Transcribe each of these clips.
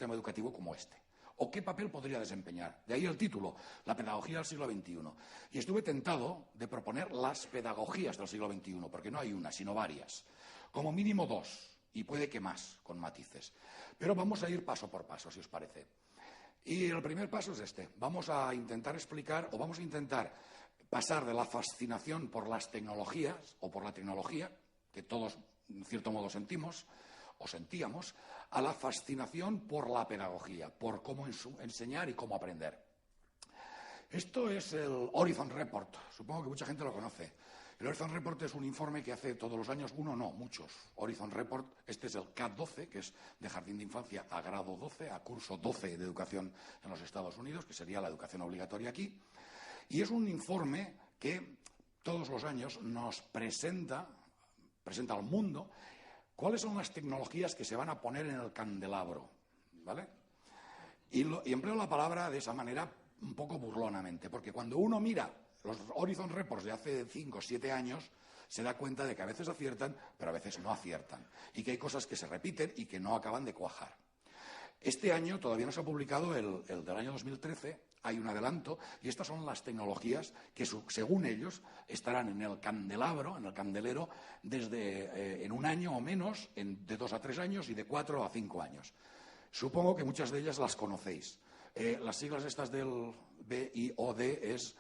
sistema educativo como este? ¿O qué papel podría desempeñar? De ahí el título, La pedagogía del siglo XXI. Y estuve tentado de proponer las pedagogías del siglo XXI, porque no hay una, sino varias. Como mínimo dos, y puede que más, con matices. Pero vamos a ir paso por paso, si os parece. Y el primer paso es este. Vamos a intentar explicar, o vamos a intentar pasar de la fascinación por las tecnologías, o por la tecnología, que todos, en cierto modo, sentimos, o sentíamos, a la fascinación por la pedagogía, por cómo enseñar y cómo aprender. Esto es el Horizon Report, supongo que mucha gente lo conoce. El Horizon Report es un informe que hace todos los años, muchos. Horizon Report, este es el CAT-12, que es de jardín de infancia a grado 12, a curso 12 de educación en los Estados Unidos, que sería la educación obligatoria aquí. Y es un informe que todos los años nos presenta al mundo cuáles son las tecnologías que se van a poner en el candelabro, ¿vale? Y empleo la palabra de esa manera un poco burlonamente, porque cuando uno mira los Horizon Reports de hace 5 o 7 años, se da cuenta de que a veces aciertan, pero a veces no aciertan, y que hay cosas que se repiten y que no acaban de cuajar. Este año todavía no se ha publicado el del año 2013, hay un adelanto, y estas son las tecnologías que, según ellos, estarán en el candelabro, en el candelero, desde en un año o menos, de 2 a 3 años y de 4 a 5 años. Supongo que muchas de ellas las conocéis. Las siglas estas del BIOD es,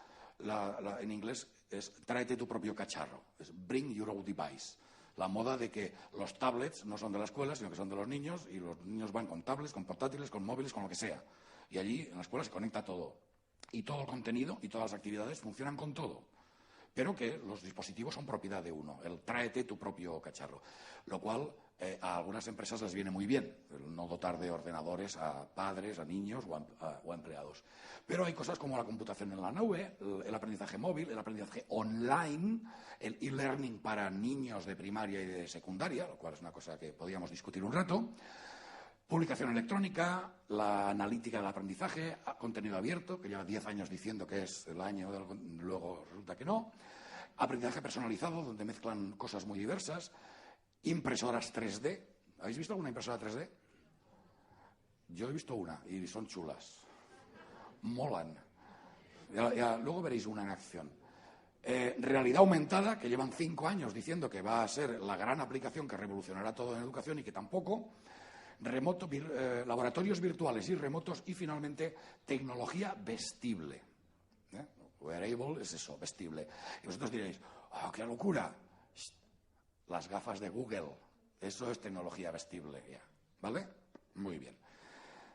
en inglés, es tráete tu propio cacharro, es Bring Your Own Device. La moda de que los tablets no son de la escuela, sino que son de los niños, y los niños van con tablets, con portátiles, con móviles, con lo que sea. Y allí, en la escuela, se conecta todo. Y todo el contenido y todas las actividades funcionan con todo. Pero que los dispositivos son propiedad de uno, el tráete tu propio cacharro. Lo cual a algunas empresas les viene muy bien, el no dotar de ordenadores a padres, a niños o a empleados. Pero hay cosas como la computación en la nube, el aprendizaje móvil, el aprendizaje online, el e-learning para niños de primaria y de secundaria, lo cual es una cosa que podríamos discutir un rato. Publicación electrónica, la analítica del aprendizaje, contenido abierto, que lleva 10 años diciendo que es el año, luego resulta que no. Aprendizaje personalizado, donde mezclan cosas muy diversas. Impresoras 3D. ¿Habéis visto alguna impresora 3D? Yo he visto una y son chulas. Molan. Luego veréis una en acción. Realidad aumentada, que llevan 5 años diciendo que va a ser la gran aplicación que revolucionará todo en educación y que tampoco. Laboratorios virtuales y remotos, y finalmente tecnología vestible. Wearable es eso, vestible. Y vosotros diréis, ¡oh, qué locura! Las gafas de Google, eso es tecnología vestible, ya, ¿vale? Muy bien.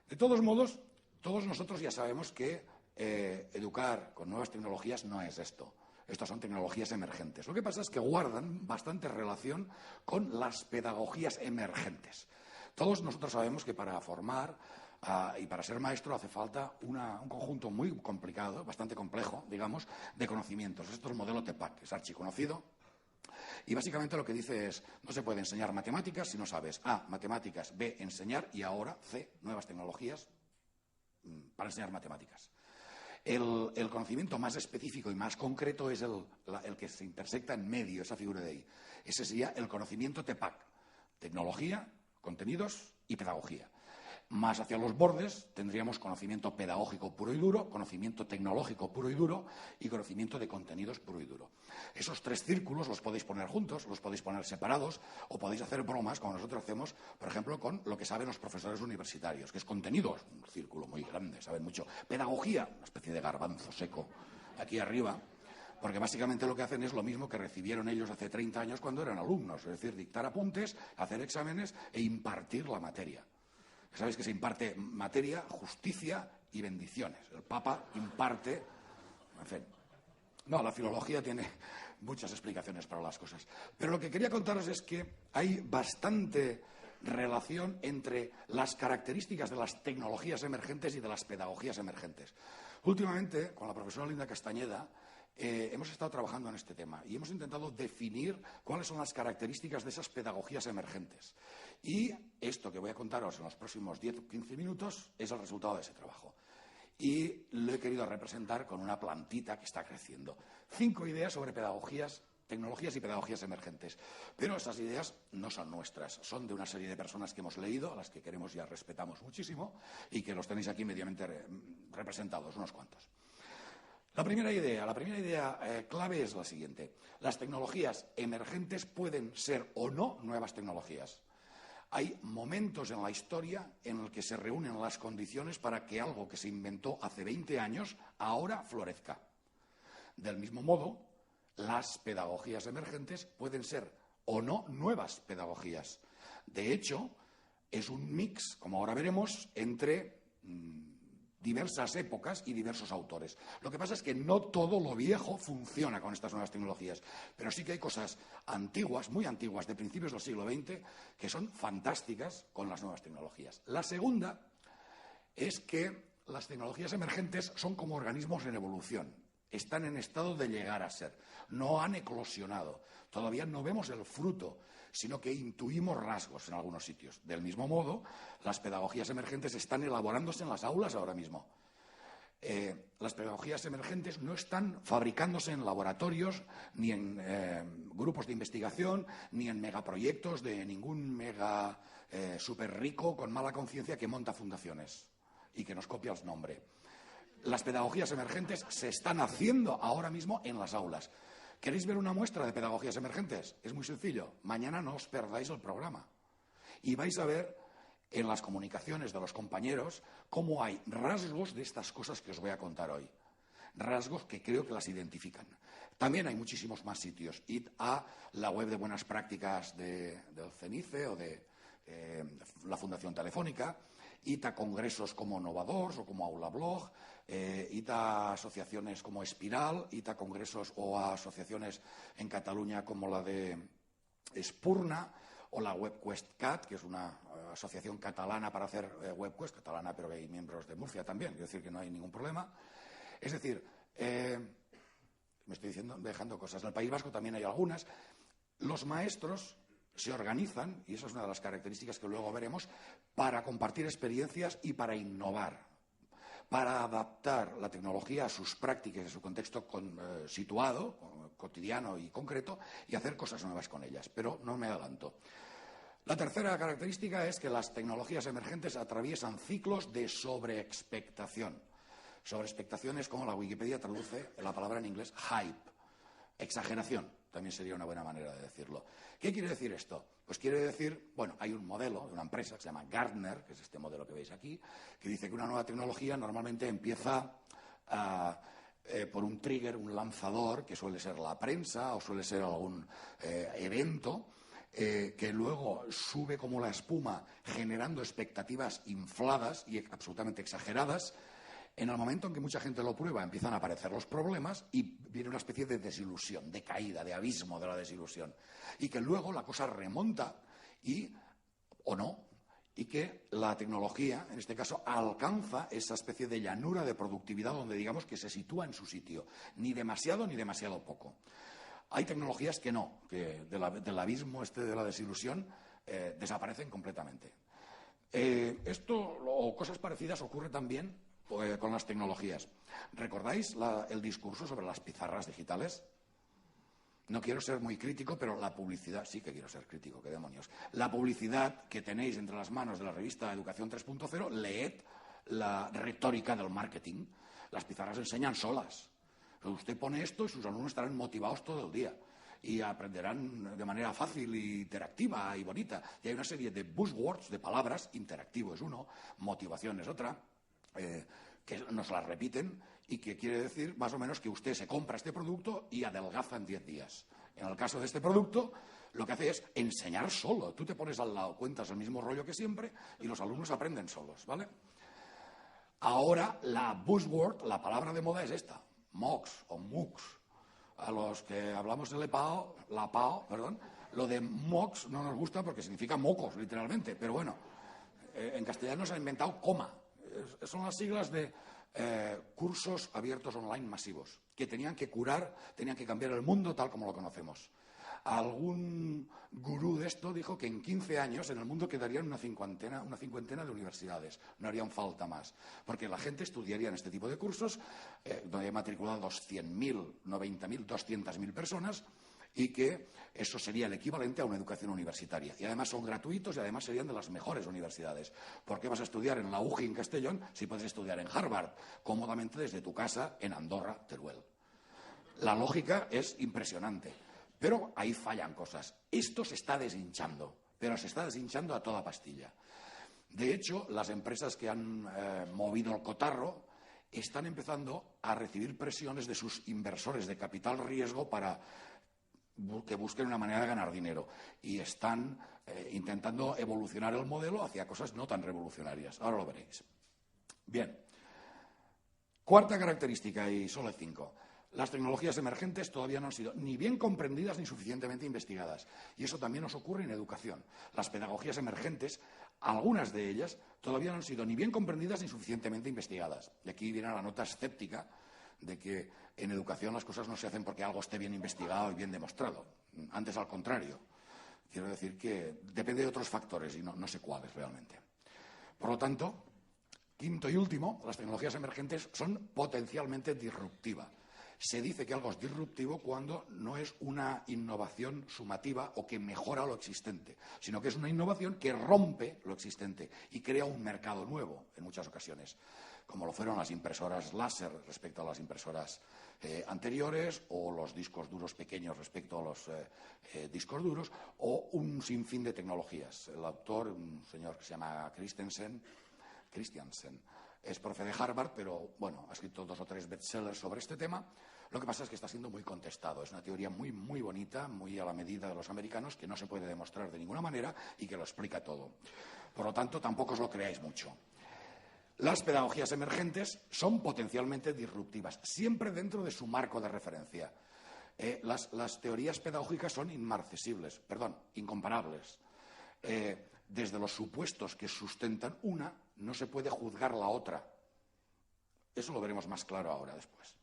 De todos modos, todos nosotros ya sabemos que educar con nuevas tecnologías no es esto. Estas son tecnologías emergentes. Lo que pasa es que guardan bastante relación con las pedagogías emergentes. Todos nosotros sabemos que para formar y para ser maestro hace falta un conjunto muy complicado, bastante complejo, digamos, de conocimientos. Esto es el modelo TEPAC, es archiconocido. Y básicamente lo que dice es, no se puede enseñar matemáticas si no sabes A, matemáticas, B, enseñar, y ahora C, nuevas tecnologías para enseñar matemáticas. El conocimiento más específico y más concreto es el que se intersecta en medio, esa figura de ahí. Ese sería el conocimiento TEPAC, tecnología, contenidos y pedagogía. Más hacia los bordes tendríamos conocimiento pedagógico puro y duro, conocimiento tecnológico puro y duro y conocimiento de contenidos puro y duro. Esos 3 círculos los podéis poner juntos, los podéis poner separados, o podéis hacer bromas como nosotros hacemos, por ejemplo, con lo que saben los profesores universitarios, que es contenidos, un círculo muy grande, saben mucho. Pedagogía, una especie de garbanzo seco aquí arriba, porque básicamente lo que hacen es lo mismo que recibieron ellos hace 30 años cuando eran alumnos, es decir, dictar apuntes, hacer exámenes e impartir la materia. Sabéis que se imparte materia, justicia y bendiciones. El Papa imparte, en fin. No, la filología tiene muchas explicaciones para las cosas. Pero lo que quería contaros es que hay bastante relación entre las características de las tecnologías emergentes y de las pedagogías emergentes. Últimamente, con la profesora Linda Castañeda, hemos estado trabajando en este tema y hemos intentado definir cuáles son las características de esas pedagogías emergentes. Y esto que voy a contaros en los próximos 10 o 15 minutos es el resultado de ese trabajo. Y lo he querido representar con una plantita que está creciendo. 5 ideas sobre pedagogías tecnologías y pedagogías emergentes. Pero esas ideas no son nuestras, son de una serie de personas que hemos leído, a las que queremos y respetamos muchísimo, y que los tenéis aquí mediamente representados, unos cuantos. La primera idea clave es la siguiente. Las tecnologías emergentes pueden ser o no nuevas tecnologías. Hay momentos en la historia en los que se reúnen las condiciones para que algo que se inventó hace 20 años ahora florezca. Del mismo modo, las pedagogías emergentes pueden ser o no nuevas pedagogías. De hecho, es un mix, como ahora veremos, entre diversas épocas y diversos autores. Lo que pasa es que no todo lo viejo funciona con estas nuevas tecnologías, pero sí que hay cosas antiguas, muy antiguas, de principios del siglo XX, que son fantásticas con las nuevas tecnologías. La segunda es que las tecnologías emergentes son como organismos en evolución. Están en estado de llegar a ser. No han eclosionado. Todavía no vemos el fruto, sino que intuimos rasgos en algunos sitios. Del mismo modo, las pedagogías emergentes están elaborándose en las aulas ahora mismo. Las pedagogías emergentes no están fabricándose en laboratorios, ni en grupos de investigación, ni en megaproyectos de ningún mega súper rico con mala conciencia que monta fundaciones y que nos copia el nombre. Las pedagogías emergentes se están haciendo ahora mismo en las aulas. ¿Queréis ver una muestra de pedagogías emergentes? Es muy sencillo. Mañana no os perdáis el programa. Y vais a ver en las comunicaciones de los compañeros cómo hay rasgos de estas cosas que os voy a contar hoy. Rasgos que creo que las identifican. También hay muchísimos más sitios. Id a la web de buenas prácticas del CENICE o de la Fundación Telefónica. Id a congresos como Novadors o como Aulablog. Id a asociaciones como Espiral, id a congresos o a asociaciones en Cataluña como la de Espurna o la WebQuestCat, que es una asociación catalana para hacer WebQuest, catalana, pero hay miembros de Murcia también, quiero decir que no hay ningún problema. Es decir, me estoy dejando cosas. En el País Vasco también hay algunas. Los maestros se organizan, y esa es una de las características que luego veremos, para compartir experiencias y para innovar, para adaptar la tecnología a sus prácticas, a su contexto situado, cotidiano y concreto, y hacer cosas nuevas con ellas. Pero no me adelanto. La tercera característica es que las tecnologías emergentes atraviesan ciclos de sobreexpectación. Sobreexpectación es como la Wikipedia traduce la palabra en inglés hype, exageración. También sería una buena manera de decirlo. ¿Qué quiere decir esto? Pues quiere decir, bueno, hay un modelo de una empresa que se llama Gartner, que es este modelo que veis aquí, que dice que una nueva tecnología normalmente empieza por un trigger, un lanzador, que suele ser la prensa o suele ser algún evento, que luego sube como la espuma, generando expectativas infladas y absolutamente exageradas. En el momento en que mucha gente lo prueba, empiezan a aparecer los problemas y viene una especie de desilusión, de caída, de abismo de la desilusión. Y que luego la cosa remonta o no, y que la tecnología, en este caso, alcanza esa especie de llanura de productividad donde digamos que se sitúa en su sitio, ni demasiado ni demasiado poco. Hay tecnologías que no, que del abismo de la desilusión desaparecen completamente. Esto o cosas parecidas ocurre también con las tecnologías. ¿Recordáis el discurso sobre las pizarras digitales? No quiero ser muy crítico, pero la publicidad, sí que quiero ser crítico, qué demonios. La publicidad que tenéis entre las manos de la revista Educación 3.0, leed la retórica del marketing. Las pizarras enseñan solas. Usted pone esto y sus alumnos estarán motivados todo el día y aprenderán de manera fácil e interactiva y bonita. Y hay una serie de buzzwords, de palabras, interactivo es uno, motivación es otra, que nos las repiten y que quiere decir más o menos que usted se compra este producto y adelgaza en 10 días. En el caso de este producto, lo que hace es enseñar solo. Tú te pones al lado, cuentas el mismo rollo que siempre y los alumnos aprenden solos, ¿vale? Ahora la buzzword, la palabra de moda es esta, MOOCs o MOOCs. A los que hablamos de la PAO, lo de MOOCs no nos gusta porque significa mocos, literalmente, pero bueno, en castellano se ha inventado coma. Son las siglas de cursos abiertos online masivos, que tenían que cambiar el mundo tal como lo conocemos. Algún gurú de esto dijo que en 15 años en el mundo quedarían una cincuentena de universidades, no harían falta más, porque la gente estudiaría en este tipo de cursos, donde hay matriculados 100.000, 90.000, 200.000 personas, y que eso sería el equivalente a una educación universitaria. Y además son gratuitos y además serían de las mejores universidades. ¿Por qué vas a estudiar en la UJI en Castellón si puedes estudiar en Harvard cómodamente desde tu casa en Andorra, Teruel? La lógica es impresionante, pero ahí fallan cosas. Esto se está deshinchando, pero se está deshinchando a toda pastilla. De hecho, las empresas que han movido el cotarro están empezando a recibir presiones de sus inversores de capital riesgo para que busquen una manera de ganar dinero y están intentando evolucionar el modelo hacia cosas no tan revolucionarias. Ahora lo veréis. Bien. Cuarta característica, y solo hay 5. Las tecnologías emergentes todavía no han sido ni bien comprendidas ni suficientemente investigadas. Y eso también nos ocurre en educación. Las pedagogías emergentes, algunas de ellas, todavía no han sido ni bien comprendidas ni suficientemente investigadas. Y aquí viene la nota escéptica de que en educación las cosas no se hacen porque algo esté bien investigado y bien demostrado. Antes, al contrario. Quiero decir que depende de otros factores y no sé cuáles realmente. Por lo tanto, quinto y último, las tecnologías emergentes son potencialmente disruptivas. Se dice que algo es disruptivo cuando no es una innovación sumativa o que mejora lo existente, sino que es una innovación que rompe lo existente y crea un mercado nuevo en muchas ocasiones, como lo fueron las impresoras láser respecto a las impresoras anteriores, o los discos duros pequeños respecto a los discos duros, o un sinfín de tecnologías. El autor, un señor que se llama Christensen, es profe de Harvard, pero bueno, ha escrito 2 o 3 bestsellers sobre este tema. Lo que pasa es que está siendo muy contestado. Es una teoría muy, muy bonita, muy a la medida de los americanos, que no se puede demostrar de ninguna manera y que lo explica todo. Por lo tanto, tampoco os lo creáis mucho. Las pedagogías emergentes son potencialmente disruptivas, siempre dentro de su marco de referencia. Las teorías pedagógicas son incomparables. Desde los supuestos que sustentan una, no se puede juzgar la otra. Eso lo veremos más claro ahora, después.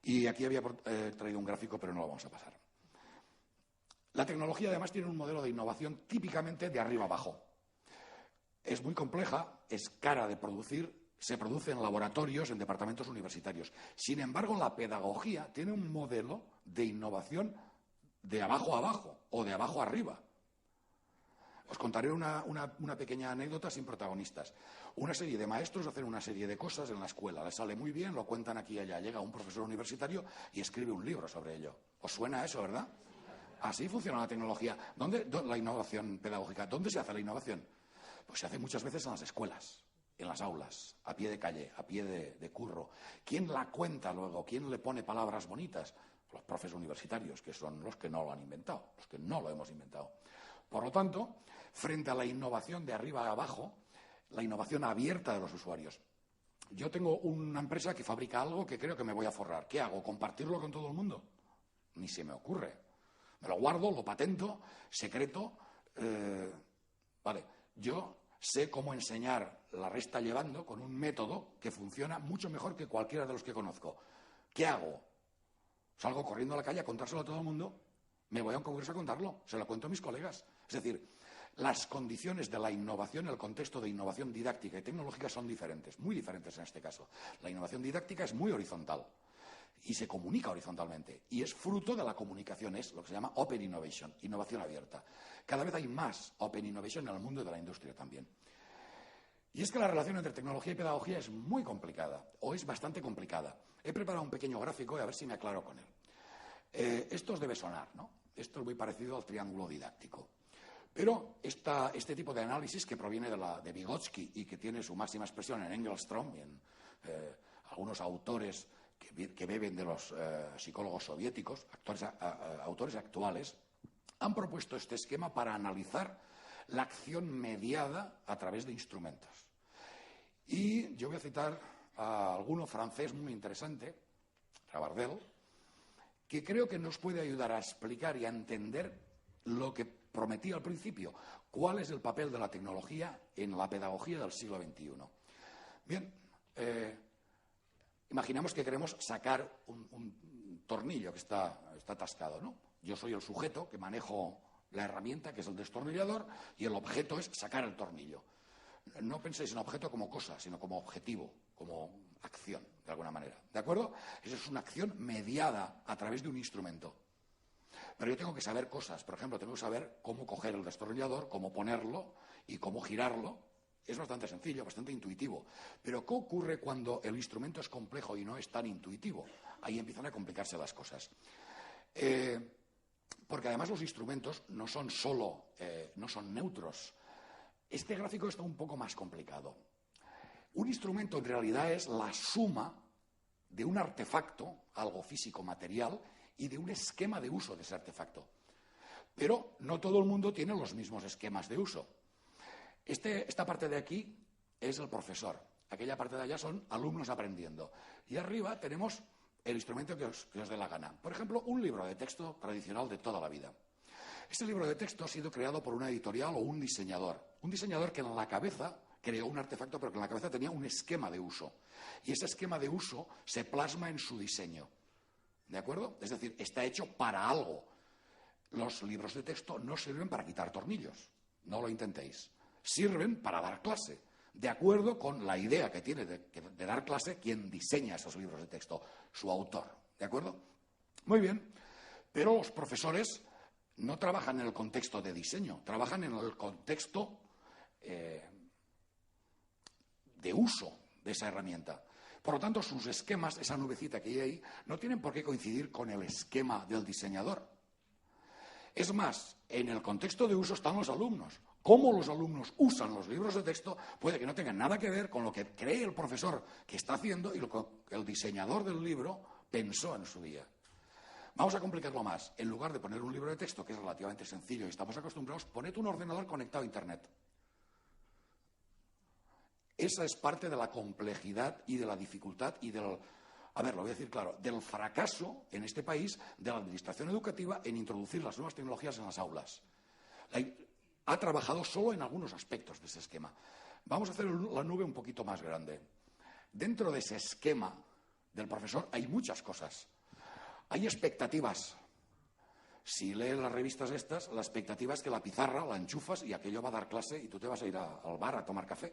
Y aquí había traído un gráfico, pero no lo vamos a pasar. La tecnología, además, tiene un modelo de innovación típicamente de arriba abajo. Es muy compleja, es cara de producir, se produce en laboratorios, en departamentos universitarios. Sin embargo, la pedagogía tiene un modelo de innovación de abajo a abajo o de abajo a arriba. Os contaré una pequeña anécdota sin protagonistas. Una serie de maestros hacen una serie de cosas en la escuela. Les sale muy bien, lo cuentan aquí y allá. Llega un profesor universitario y escribe un libro sobre ello. ¿Os suena eso, verdad? Así funciona la tecnología. ¿Dónde la innovación pedagógica? ¿Dónde se hace la innovación? Pues se hace muchas veces en las escuelas, en las aulas, a pie de calle, a pie de curro. ¿Quién la cuenta luego? ¿Quién le pone palabras bonitas? Los profes universitarios, que son los que no lo han inventado, los que no lo hemos inventado. Por lo tanto, frente a la innovación de arriba a abajo, la innovación abierta de los usuarios. Yo tengo una empresa que fabrica algo que creo que me voy a forrar. ¿Qué hago? ¿Compartirlo con todo el mundo? Ni se me ocurre. Me lo guardo, lo patento, secreto. Vale, yo sé cómo enseñar la resta llevando con un método que funciona mucho mejor que cualquiera de los que conozco. ¿Qué hago? ¿Salgo corriendo a la calle a contárselo a todo el mundo? ¿Me voy a un congreso a contarlo? ¿Se lo cuento a mis colegas? Es decir, las condiciones de la innovación, el contexto de innovación didáctica y tecnológica son diferentes, muy diferentes en este caso. La innovación didáctica es muy horizontal y se comunica horizontalmente y es fruto de la comunicación, es lo que se llama Open Innovation, innovación abierta. Cada vez hay más Open Innovation en el mundo de la industria también. Y es que la relación entre tecnología y pedagogía es muy complicada, o es bastante complicada. He preparado un pequeño gráfico y a ver si me aclaro con él. Esto os debe sonar, ¿no? Esto es muy parecido al triángulo didáctico. Pero este tipo de análisis, que proviene de Vygotsky y que tiene su máxima expresión en Engelstrom y en algunos autores que beben de los psicólogos soviéticos, autores actuales, han propuesto este esquema para analizar la acción mediada a través de instrumentos. Y yo voy a citar a alguno francés muy interesante, Rabardel, que creo que nos puede ayudar a explicar y a entender lo que prometí al principio, cuál es el papel de la tecnología en la pedagogía del siglo XXI. Bien, imaginamos que queremos sacar un tornillo que está atascado, ¿no? Yo soy el sujeto que manejo la herramienta, que es el destornillador, y el objeto es sacar el tornillo. No penséis en objeto como cosa, sino como objetivo, como acción, de alguna manera. ¿De acuerdo? Esa es una acción mediada a través de un instrumento. Pero yo tengo que saber cosas. Por ejemplo, tengo que saber cómo coger el destornillador, cómo ponerlo y cómo girarlo. Es bastante sencillo, bastante intuitivo. Pero ¿qué ocurre cuando el instrumento es complejo y no es tan intuitivo? Ahí empiezan a complicarse las cosas. Porque además los instrumentos no son no son neutros. Este gráfico está un poco más complicado. Un instrumento en realidad es la suma de un artefacto, algo físico, material, y de un esquema de uso de ese artefacto. Pero no todo el mundo tiene los mismos esquemas de uso. Esta parte de aquí es el profesor. Aquella parte de allá son alumnos aprendiendo. Y arriba tenemos el instrumento que os dé la gana. Por ejemplo, un libro de texto tradicional de toda la vida. Este libro de texto ha sido creado por una editorial o un diseñador. Un diseñador que en la cabeza creó un artefacto, pero que en la cabeza tenía un esquema de uso. Y ese esquema de uso se plasma en su diseño. ¿De acuerdo? Es decir, está hecho para algo. Los libros de texto no sirven para quitar tornillos. No lo intentéis. Sirven para dar clase. De acuerdo con la idea que tiene de dar clase quien diseña esos libros de texto, su autor. ¿De acuerdo? Muy bien. Pero los profesores no trabajan en el contexto de diseño, trabajan en el contexto de uso de esa herramienta. Por lo tanto, sus esquemas, esa nubecita que hay ahí, no tienen por qué coincidir con el esquema del diseñador. Es más, en el contexto de uso están los alumnos. Cómo los alumnos usan los libros de texto puede que no tengan nada que ver con lo que cree el profesor que está haciendo y lo que el diseñador del libro pensó en su día. Vamos a complicarlo más. En lugar de poner un libro de texto, que es relativamente sencillo y estamos acostumbrados, poned un ordenador conectado a Internet. Esa es parte de la complejidad y de la dificultad y del, a ver, lo voy a decir claro, del fracaso en este país de la administración educativa en introducir las nuevas tecnologías en las aulas. Ha trabajado solo en algunos aspectos de ese esquema. Vamos a hacer la nube un poquito más grande. Dentro de ese esquema del profesor hay muchas cosas. Hay expectativas. Si lees las revistas estas, la expectativa es que la pizarra la enchufas y aquello va a dar clase y tú te vas a ir al bar a tomar café.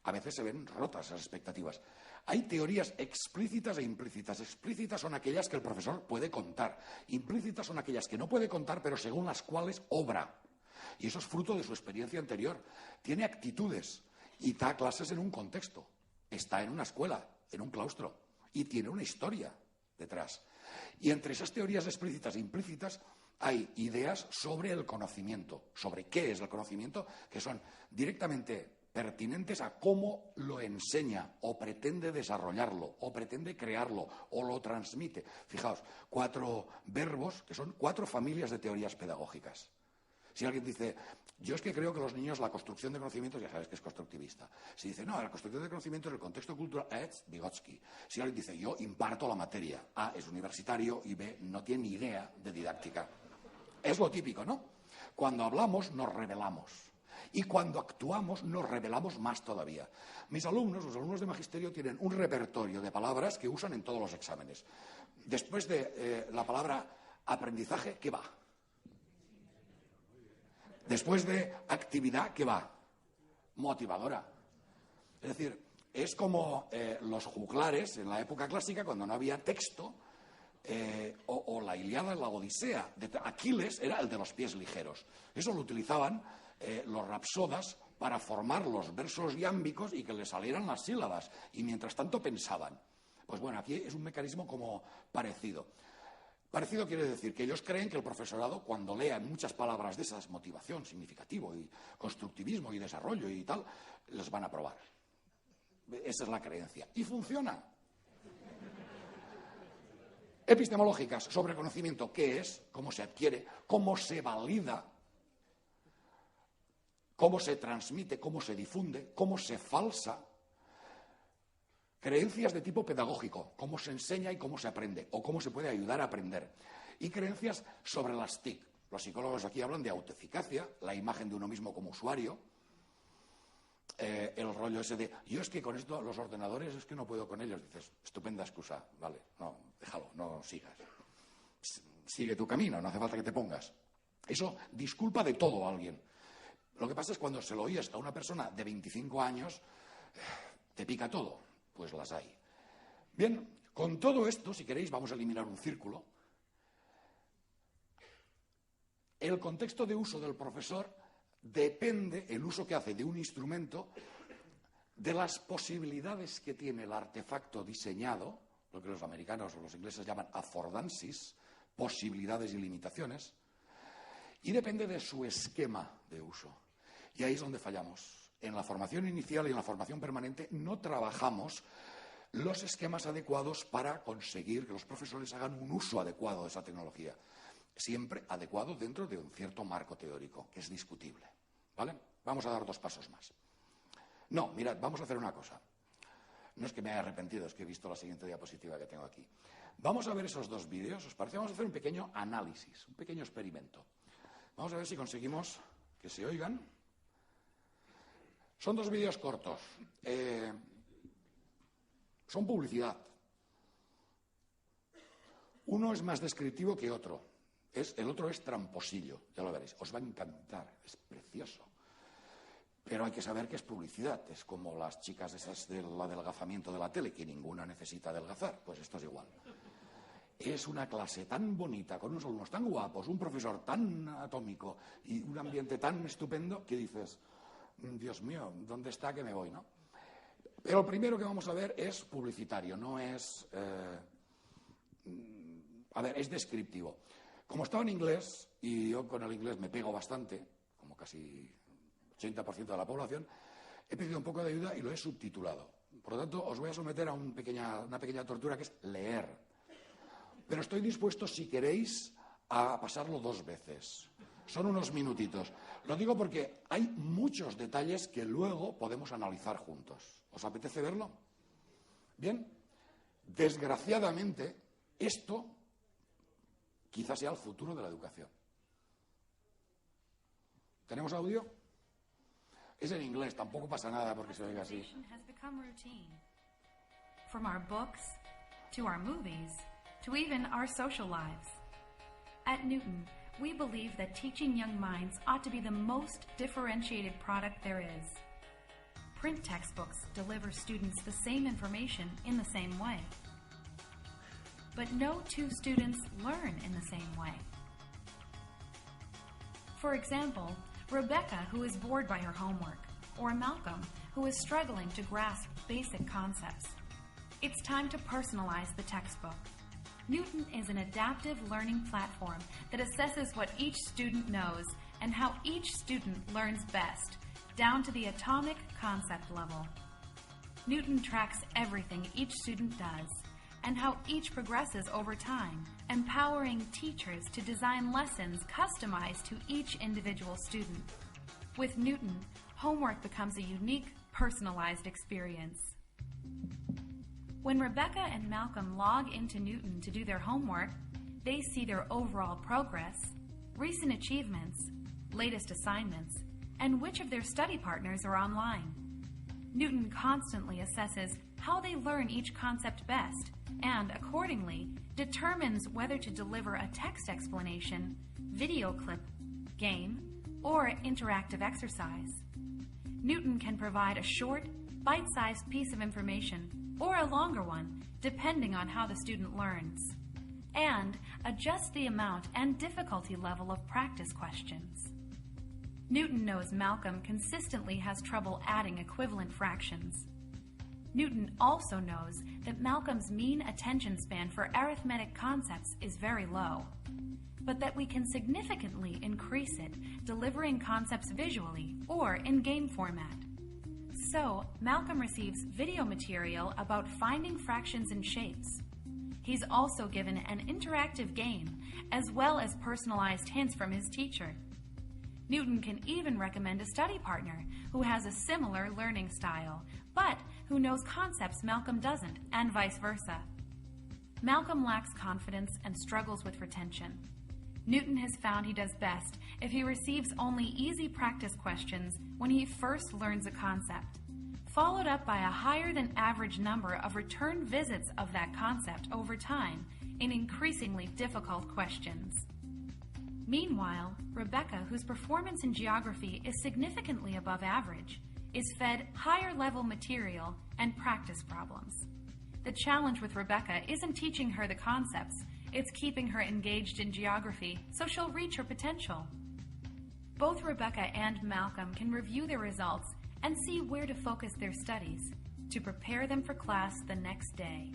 A veces se ven rotas esas expectativas. Hay teorías explícitas e implícitas. Explícitas son aquellas que el profesor puede contar. Implícitas son aquellas que no puede contar, pero según las cuales obra. Y eso es fruto de su experiencia anterior. Tiene actitudes y da clases en un contexto. Está en una escuela, en un claustro. Y tiene una historia detrás. Y entre esas teorías explícitas e implícitas hay ideas sobre el conocimiento, sobre qué es el conocimiento, que son directamente pertinentes a cómo lo enseña o pretende desarrollarlo o pretende crearlo o lo transmite. Fijaos, 4 verbos que son 4 familias de teorías pedagógicas. Si alguien dice, yo es que creo que los niños, la construcción de conocimientos, ya sabes que es constructivista. Si dice, no, la construcción de conocimientos en el contexto cultural es Vygotsky. Si alguien dice, yo imparto la materia, A es universitario y B no tiene ni idea de didáctica. Es lo típico, ¿no? Cuando hablamos nos revelamos. Y cuando actuamos nos revelamos más todavía. Mis alumnos, los alumnos de magisterio, tienen un repertorio de palabras que usan en todos los exámenes. Después de la palabra aprendizaje, ¿qué va? Después de actividad, ¿qué va? Motivadora. Es decir, es como los juglares en la época clásica, cuando no había texto, o la Ilíada, la Odisea. Aquiles era el de los pies ligeros. Eso lo utilizaban los rapsodas para formar los versos iámbicos y que les salieran las sílabas. Y mientras tanto pensaban. Pues bueno, aquí es un mecanismo como parecido. Parecido quiere decir que ellos creen que el profesorado, cuando lean muchas palabras de esas, motivación, significativo, y constructivismo y desarrollo y tal, les van a aprobar. Esa es la creencia. Y funciona. Epistemológicas sobre conocimiento, ¿qué es? ¿Cómo se adquiere? ¿Cómo se valida? ¿Cómo se transmite? ¿Cómo se difunde? ¿Cómo se falsa? Creencias de tipo pedagógico, cómo se enseña y cómo se aprende, o cómo se puede ayudar a aprender. Y creencias sobre las TIC. Los psicólogos aquí hablan de autoeficacia, la imagen de uno mismo como usuario, el rollo ese de, yo es que con esto, los ordenadores, es que no puedo con ellos. Dices, estupenda excusa, vale, no, déjalo, no sigas. Sigue tu camino, no hace falta que te pongas. Eso disculpa de todo a alguien. Lo que pasa es cuando se lo oíes a una persona de 25 años, te pica todo. Pues las hay. Bien, con todo esto, si queréis, vamos a eliminar un círculo. El contexto de uso del profesor depende, el uso que hace de un instrumento, de las posibilidades que tiene el artefacto diseñado, lo que los americanos o los ingleses llaman affordances, posibilidades y limitaciones, y depende de su esquema de uso. Y ahí es donde fallamos. En la formación inicial y en la formación permanente no trabajamos los esquemas adecuados para conseguir que los profesores hagan un uso adecuado de esa tecnología. Siempre adecuado dentro de un cierto marco teórico, que es discutible. ¿Vale? Vamos a dar 2 pasos más. No, mirad, vamos a hacer una cosa. No es que me haya arrepentido, es que he visto la siguiente diapositiva que tengo aquí. Vamos a ver esos 2 vídeos, ¿os parece? Vamos a hacer un pequeño análisis, un pequeño experimento. Vamos a ver si conseguimos que se oigan. Son 2 vídeos cortos. Son publicidad. Uno es más descriptivo que otro. El otro es tramposillo, ya lo veréis. Os va a encantar, es precioso. Pero hay que saber que es publicidad. Es como las chicas esas del adelgazamiento de la tele, que ninguna necesita adelgazar. Pues esto es igual. Es una clase tan bonita, con unos alumnos tan guapos, un profesor tan atómico y un ambiente tan estupendo que dices, Dios mío, ¿dónde está que me voy, no? Pero lo primero que vamos a ver es publicitario, no es... es descriptivo. Como estaba en inglés, y yo con el inglés me pego bastante, como casi 80% de la población, he pedido un poco de ayuda y lo he subtitulado. Por lo tanto, os voy a someter a una pequeña tortura que es leer. Pero estoy dispuesto, si queréis, a pasarlo 2 veces. Son unos minutitos. Lo digo porque hay muchos detalles que luego podemos analizar juntos. ¿Os apetece verlo? Bien. Desgraciadamente, esto quizás sea el futuro de la educación. ¿Tenemos audio? Es en inglés, tampoco pasa nada porque se oiga así. From our books, to our movies, to even our social lives. At Newton, we believe that teaching young minds ought to be the most differentiated product there is. Print textbooks deliver students the same information in the same way. But no 2 students learn in the same way. For example, Rebecca, who is bored by her homework, or Malcolm, who is struggling to grasp basic concepts. It's time to personalize the textbook. Newton is an adaptive learning platform that assesses what each student knows and how each student learns best, down to the atomic concept level. Newton tracks everything each student does and how each progresses over time, empowering teachers to design lessons customized to each individual student. With Newton, homework becomes a unique, personalized experience. When Rebecca and Malcolm log into Newton to do their homework, they see their overall progress, recent achievements, latest assignments, and which of their study partners are online. Newton constantly assesses how they learn each concept best and, accordingly, determines whether to deliver a text explanation, video clip, game, or interactive exercise. Newton can provide a short, bite-sized piece of information or a longer one, depending on how the student learns, and adjust the amount and difficulty level of practice questions. Newton knows Malcolm consistently has trouble adding equivalent fractions. Newton also knows that Malcolm's mean attention span for arithmetic concepts is very low, but that we can significantly increase it delivering concepts visually or in game format. So, Malcolm receives video material about finding fractions and shapes. He's also given an interactive game, as well as personalized hints from his teacher. Newton can even recommend a study partner who has a similar learning style, but who knows concepts Malcolm doesn't, and vice versa. Malcolm lacks confidence and struggles with retention. Newton has found he does best if he receives only easy practice questions when he first learns a concept, followed up by a higher than average number of return visits of that concept over time in increasingly difficult questions. Meanwhile, Rebecca, whose performance in geography is significantly above average, is fed higher-level material and practice problems. The challenge with Rebecca isn't teaching her the concepts, It's keeping her engaged in geography so she'll reach her potential. Both Rebecca and Malcolm can review their results and see where to focus their studies to prepare them for class the next day.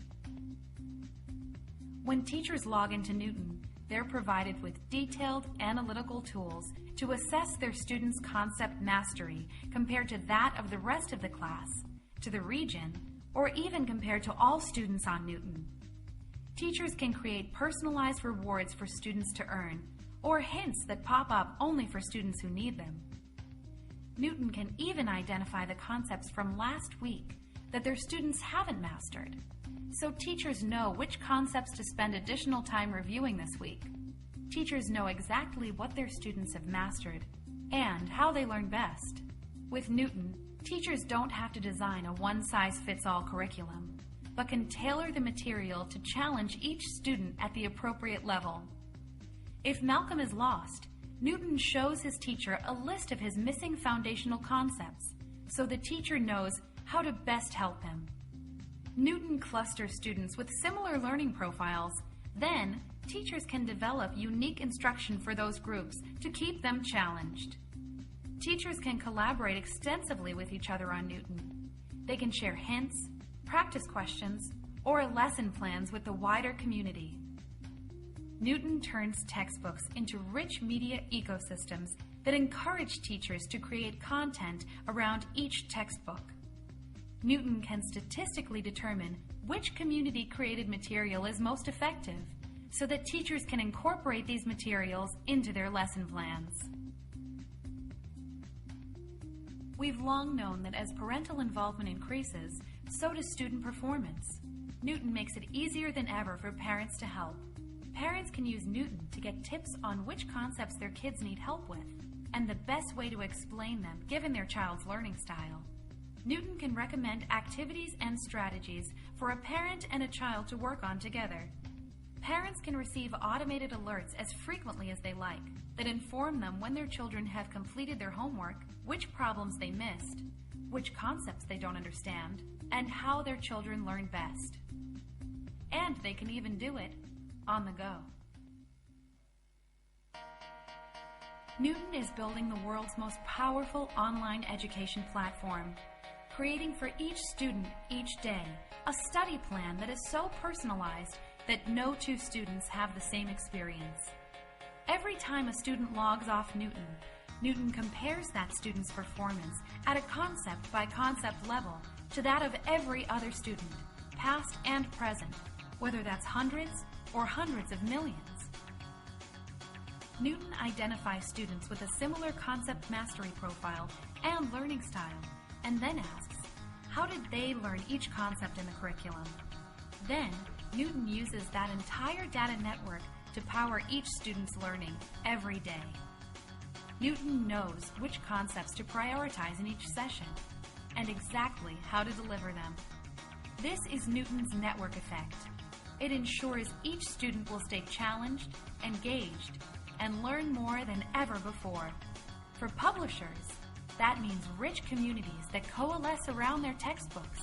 When teachers log into Newton, they're provided with detailed analytical tools to assess their students' concept mastery compared to that of the rest of the class, to the region, or even compared to all students on Newton. Teachers can create personalized rewards for students to earn, or hints that pop up only for students who need them. Newton can even identify the concepts from last week that their students haven't mastered, so teachers know which concepts to spend additional time reviewing this week. Teachers know exactly what their students have mastered and how they learn best. With Newton, teachers don't have to design a one-size-fits-all curriculum, but can tailor the material to challenge each student at the appropriate level. If Malcolm is lost, Newton shows his teacher a list of his missing foundational concepts, so the teacher knows how to best help him. Newton clusters students with similar learning profiles. Then, teachers can develop unique instruction for those groups to keep them challenged. Teachers can collaborate extensively with each other on Newton. They can share hints, practice questions, or lesson plans with the wider community. Newton turns textbooks into rich media ecosystems that encourage teachers to create content around each textbook. Newton can statistically determine which community-created material is most effective, so that teachers can incorporate these materials into their lesson plans. We've long known that as parental involvement increases, so does student performance. Newton makes it easier than ever for parents to help. Parents can use Newton to get tips on which concepts their kids need help with, and the best way to explain them given their child's learning style. Newton can recommend activities and strategies for a parent and a child to work on together. Parents can receive automated alerts as frequently as they like that inform them when their children have completed their homework, which problems they missed, which concepts they don't understand, and how their children learn best. And they can even do it on the go. Newton is building the world's most powerful online education platform, creating for each student each day a study plan that is so personalized that no two students have the same experience. Every time a student logs off Newton, Newton compares that student's performance at a concept-by-concept level to that of every other student, past and present, whether that's hundreds or hundreds of millions. Newton identifies students with a similar concept mastery profile and learning style, and then asks, how did they learn each concept in the curriculum? Then, Newton uses that entire data network to power each student's learning every day. Newton knows which concepts to prioritize in each session, and exactly how to deliver them. This is Newton's network effect. It ensures each student will stay challenged, engaged, and learn more than ever before. For publishers, that means rich communities that coalesce around their textbooks.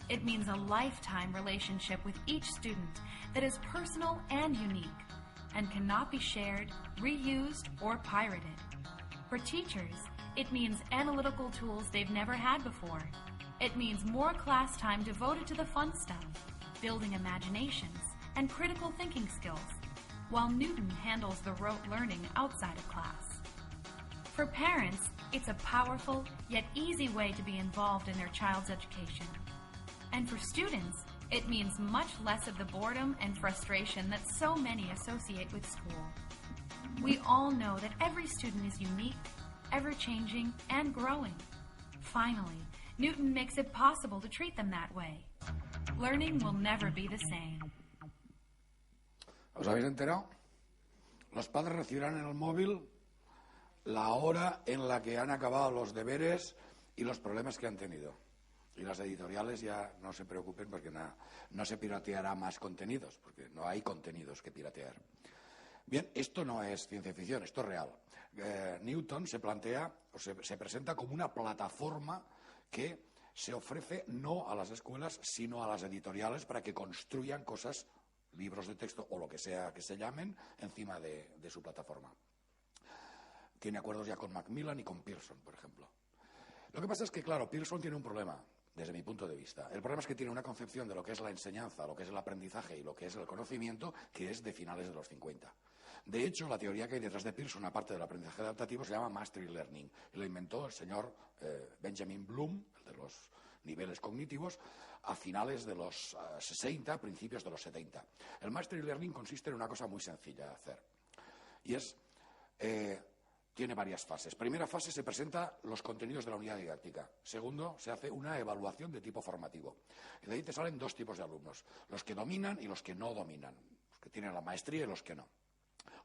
It means a lifetime relationship with each student that is personal and unique and cannot be shared, reused, or pirated. For teachers, it means analytical tools they've never had before. It means more class time devoted to the fun stuff, building imaginations, and critical thinking skills, while Newton handles the rote learning outside of class. For parents, it's a powerful yet easy way to be involved in their child's education. And for students, it means much less of the boredom and frustration that so many associate with school. We all know that every student is unique, ever-changing, and growing. Finally, Newton makes it possible to treat them that way. Learning will never be the same. ¿Os habéis enterado? Los padres recibirán en el móvil la hora en la que han acabado los deberes y los problemas que han tenido. Y las editoriales ya no se preocupen porque no se pirateará más contenidos, porque no hay contenidos que piratear. Bien, esto no es ciencia ficción, esto es real. Newton se plantea, o se presenta como una plataforma que se ofrece no a las escuelas, sino a las editoriales para que construyan cosas libros de texto o lo que sea que se llamen encima de su plataforma. Tiene acuerdos ya con Macmillan y con Pearson, por ejemplo. Lo que pasa es que, claro, Pearson tiene un problema, desde mi punto de vista. El problema es que tiene una concepción de lo que es la enseñanza, lo que es el aprendizaje y lo que es el conocimiento, que es de finales de los 50. De hecho, la teoría que hay detrás de Pearson, aparte del aprendizaje adaptativo, se llama Mastery Learning. Y lo inventó el señor Benjamin Bloom, el de los niveles cognitivos, a finales de los 60, principios de los 70. El Mastery Learning consiste en una cosa muy sencilla de hacer. Y es... tiene varias fases. Primera fase, se presenta los contenidos de la unidad didáctica. Segundo, se hace una evaluación de tipo formativo. Y de ahí te salen dos tipos de alumnos, los que dominan y los que no dominan, los que tienen la maestría y los que no.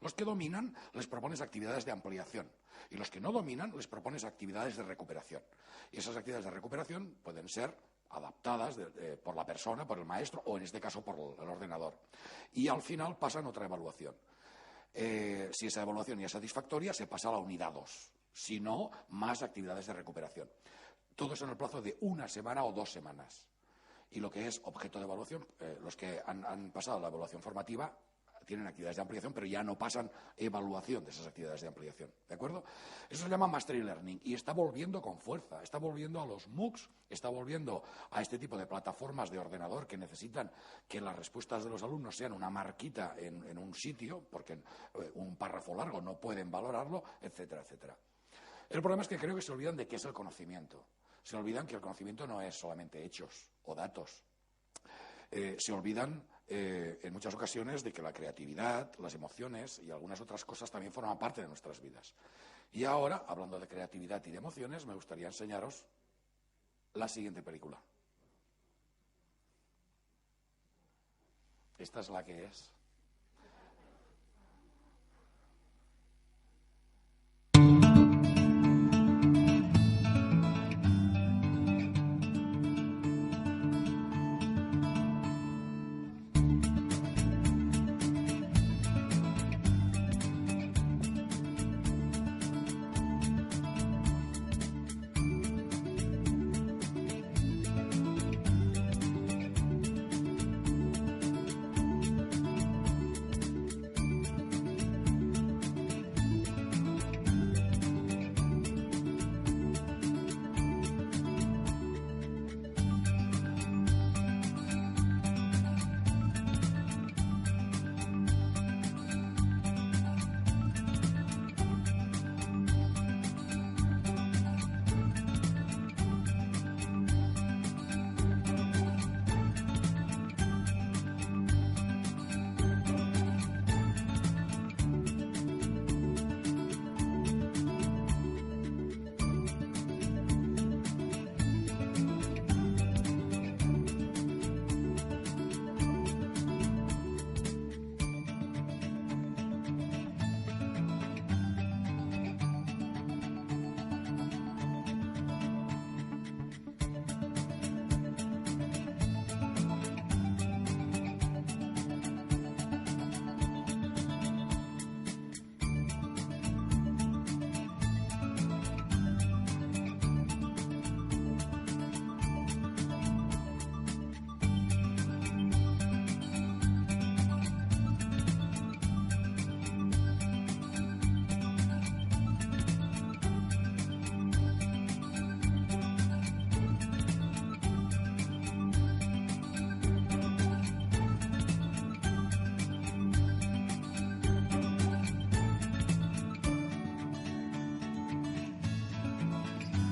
Los que dominan les propones actividades de ampliación y los que no dominan les propones actividades de recuperación. Y esas actividades de recuperación pueden ser adaptadas por la persona, por el maestro o en este caso por el ordenador. Y al final pasan otra evaluación. Si esa evaluación ya es satisfactoria, se pasa a la unidad 2. Si no, más actividades de recuperación. Todo eso en el plazo de 1 semana o 2 semanas. Y lo que es objeto de evaluación, los que han pasado la evaluación formativa tienen actividades de ampliación, pero ya no pasan evaluación de esas actividades de ampliación. ¿De acuerdo? Eso se llama Mastery Learning y está volviendo con fuerza. Está volviendo a los MOOCs, está volviendo a este tipo de plataformas de ordenador que necesitan que las respuestas de los alumnos sean una marquita en un sitio, porque un párrafo largo no pueden valorarlo, etcétera, etcétera. El problema es que creo que se olvidan de qué es el conocimiento. Se olvidan que el conocimiento no es solamente hechos o datos. Se olvidan en muchas ocasiones de que la creatividad, las emociones y algunas otras cosas también forman parte de nuestras vidas. Y ahora, hablando de creatividad y de emociones, me gustaría enseñaros la siguiente película. Esta es la que es.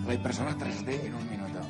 La impresora 3D en un minuto.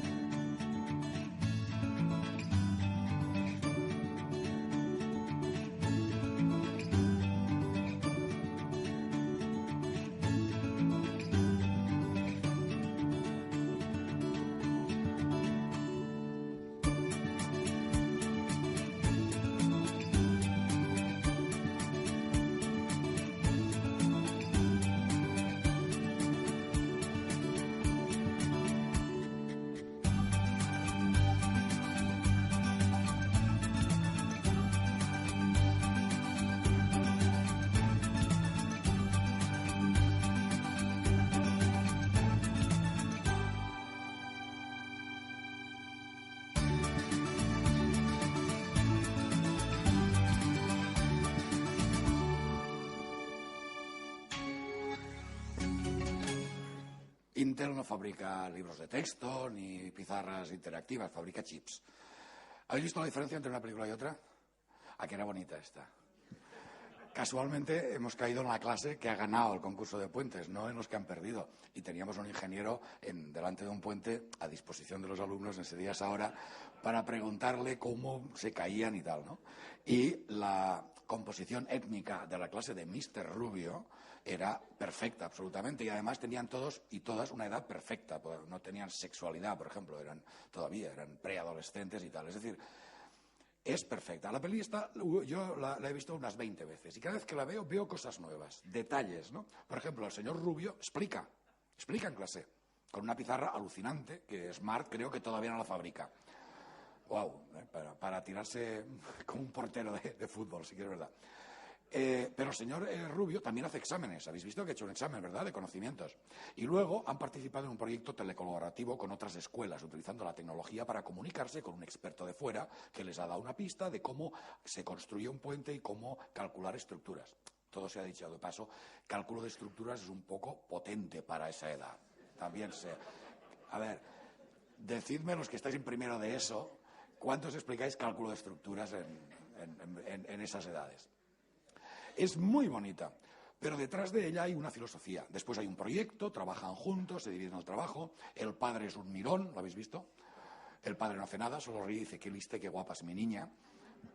Intel no fabrica libros de texto ni pizarras interactivas, fabrica chips. ¿Habéis visto la diferencia entre una película y otra? Ah, que era bonita esta. Casualmente hemos caído en la clase que ha ganado el concurso de puentes, no en los que han perdido. Y teníamos un ingeniero delante de un puente a disposición de los alumnos en ese día, esa hora, para preguntarle cómo se caían y tal, ¿no? Y la composición étnica de la clase de Mr. Rubio era perfecta, absolutamente. Y además tenían todos y todas una edad perfecta. No tenían sexualidad, por ejemplo, eran preadolescentes y tal. Es decir, es perfecta. La peli yo la he visto unas 20 veces y cada vez que la veo cosas nuevas, detalles, ¿no? Por ejemplo, el señor Rubio explica en clase, con una pizarra alucinante que Smart creo que todavía no la fabrica. Wow, para tirarse como un portero de fútbol, sí que es verdad. Pero el señor Rubio también hace exámenes. Habéis visto que ha hecho un examen, ¿verdad?, de conocimientos. Y luego han participado en un proyecto telecolaborativo con otras escuelas, utilizando la tecnología para comunicarse con un experto de fuera que les ha dado una pista de cómo se construye un puente y cómo calcular estructuras. Todo se ha dicho de paso, cálculo de estructuras es un poco potente para esa edad. También sé. A ver, decidme los que estáis en primero de eso, ¿cuántos explicáis cálculo de estructuras en esas edades? Es muy bonita, pero detrás de ella hay una filosofía. Después hay un proyecto, trabajan juntos, se dividen el trabajo. El padre es un mirón, ¿lo habéis visto? El padre no hace nada, solo ríe y dice, qué lista, qué guapa es mi niña,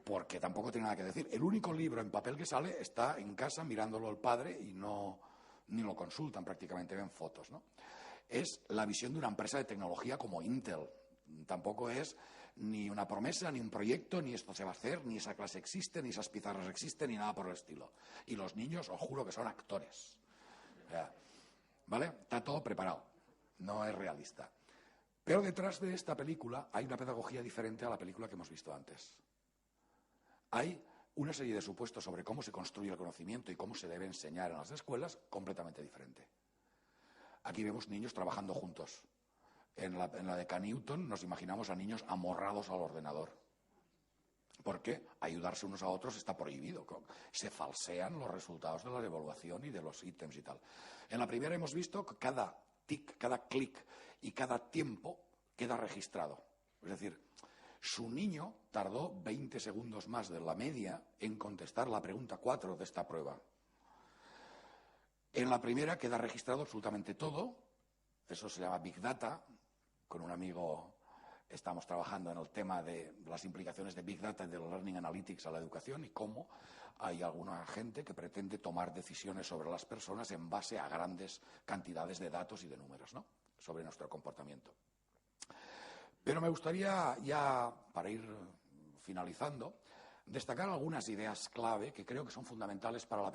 porque tampoco tiene nada que decir. El único libro en papel que sale está en casa mirándolo el padre y ni lo consultan prácticamente, ven fotos, ¿no? Es la visión de una empresa de tecnología como Intel. Tampoco es ni una promesa, ni un proyecto, ni esto se va a hacer, ni esa clase existe, ni esas pizarras existen, ni nada por el estilo. Y los niños, os juro que son actores. ¿Vale? Está todo preparado. No es realista. Pero detrás de esta película hay una pedagogía diferente a la película que hemos visto antes. Hay una serie de supuestos sobre cómo se construye el conocimiento y cómo se debe enseñar en las escuelas completamente diferente. Aquí vemos niños trabajando juntos. En la de K. Newton nos imaginamos a niños amorrados al ordenador. Porque ayudarse unos a otros está prohibido. Se falsean los resultados de la evaluación y de los ítems y tal. En la primera hemos visto que cada tic, cada clic y cada tiempo queda registrado. Es decir, su niño tardó 20 segundos más de la media en contestar la pregunta 4 de esta prueba. En la primera queda registrado absolutamente todo. Eso se llama Big Data. Con un amigo estamos trabajando en el tema de las implicaciones de Big Data y de Learning Analytics a la educación y cómo hay alguna gente que pretende tomar decisiones sobre las personas en base a grandes cantidades de datos y de números, ¿no?, sobre nuestro comportamiento. Pero me gustaría, ya para ir finalizando, destacar algunas ideas clave que creo que son fundamentales para la